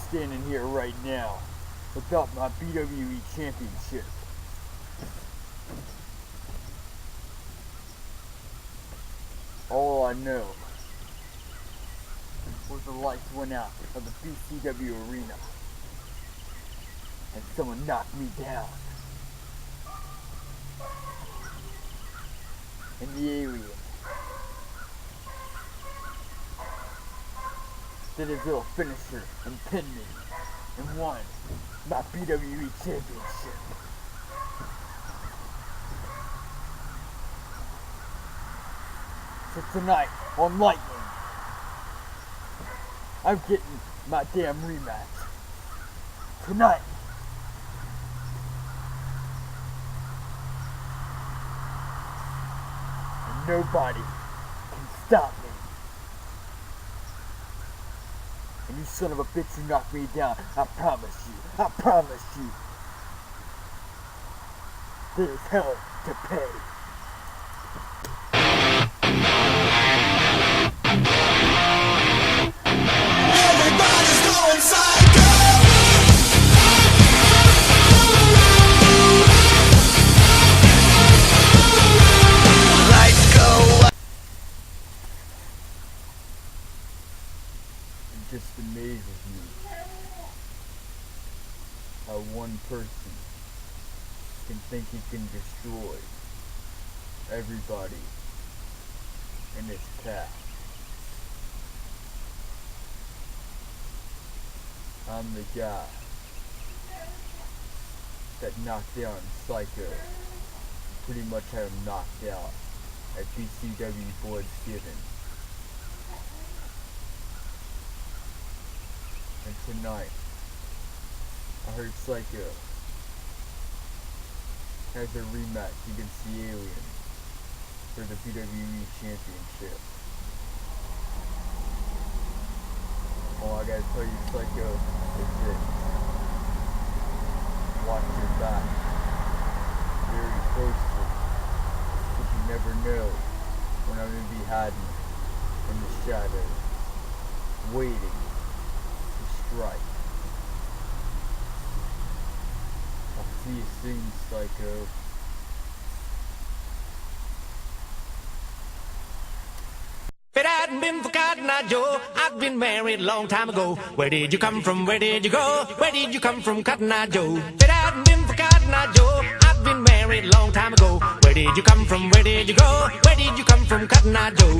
standing here right now without my BWE championship. All I know was the lights went out of the BCW arena and someone knocked me down. And the alien did his little finisher and pinned me and won my BWE championship. So tonight on Lightning, I'm getting my damn rematch. Tonight. And nobody can stop me. And you son of a bitch who knocked me down, I promise you, there's hell to pay. Everybody's going psycho. Lights go up. It just amazes me how one person can think he can destroy everybody in his path. I'm the guy that knocked down Syco. Pretty much had him knocked out at BCW Boards Given. And tonight, I heard Syco has a rematch against the alien for the BWE Championship. All I gotta tell you, Syco, is this. Watch your back very closely, because you never know when I'm gonna be hiding in the shadows, waiting to strike. I'll see you soon, Syco. If it hadn't been for Cotton Eye Joe, I'd been married a long time ago. Where did you come from? Where did you go? Where did you come from, Cotton Eye Joe? If it hadn't been for Cotton Eye Joe, I'd been married a long time ago. Where did you come from? Where did you go? Where did you come from, Cotton Eye Joe?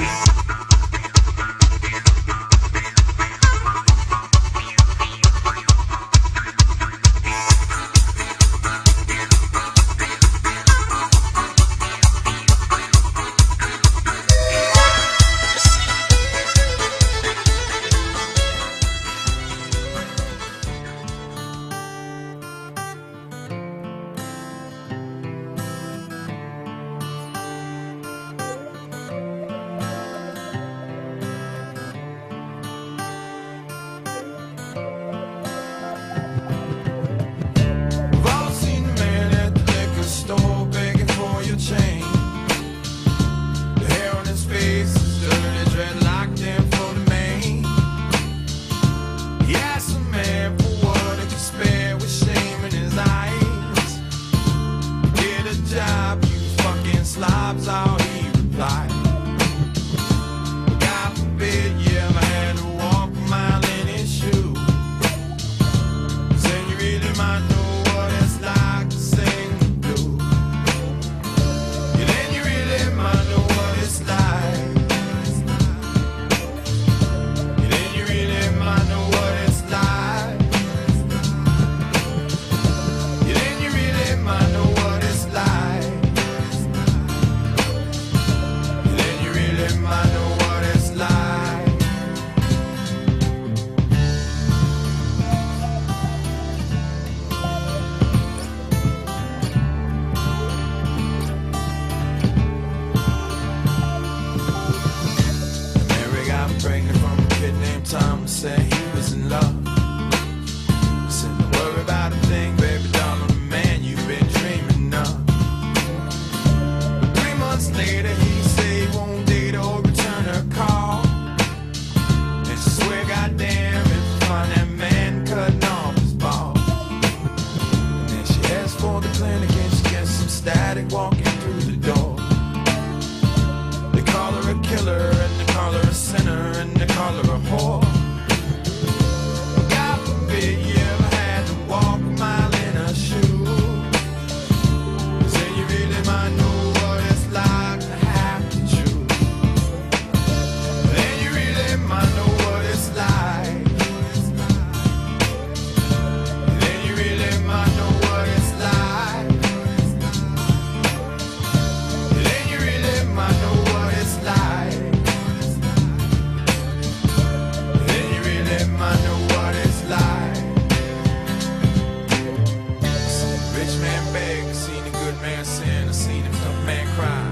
man beg, I seen a good man sin, I seen a tough man cry.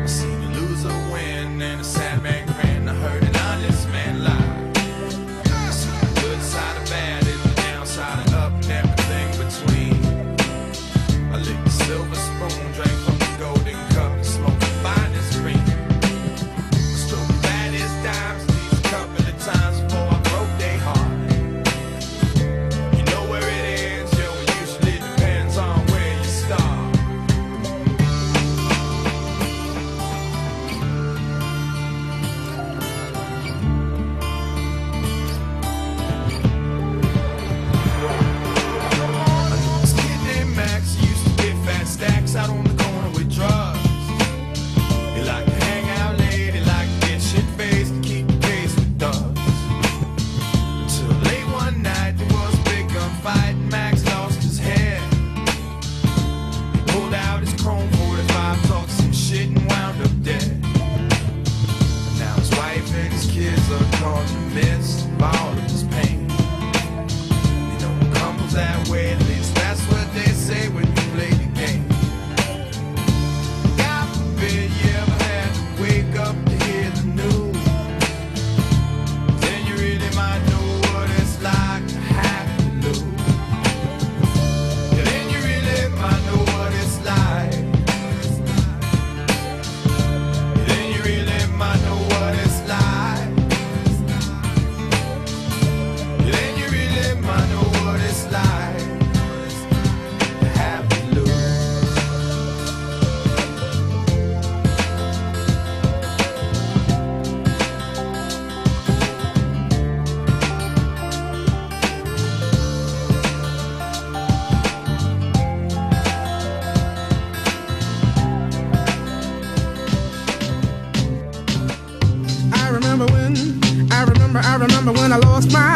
I seen a loser win and a sad man grin, I heard an honest man lie. I seen the good side of bad and the downside of up and everything between. I licked the silver spoon, drank from the golden cup, and smoked the finest green. I stroked the baddest dimes, these a couple of times before I broke they heart. You know where it ends, yo, it usually depends on where you start. This kid named Max used to get fat stacks out on the corner with drugs. He liked to hang out late, he liked to get shit-faced and keep the pace with thugs. Until late one night there was a big gunfight and Max lost his head. He pulled out his chrome 45, talked some shit and wound up dead. Now his wife and his kids are caught in the midst of all of his pain. You know it comes that way, at least that's what they say when you play the game. God forbid you ever had to wake up to hear the news. Then you really might know what it's like to have to lose. Yeah, then you really might know what it's like. Yeah, then you really might know what it's like. Yeah, then you really might know what it's like to have to lose. I remember when I lost my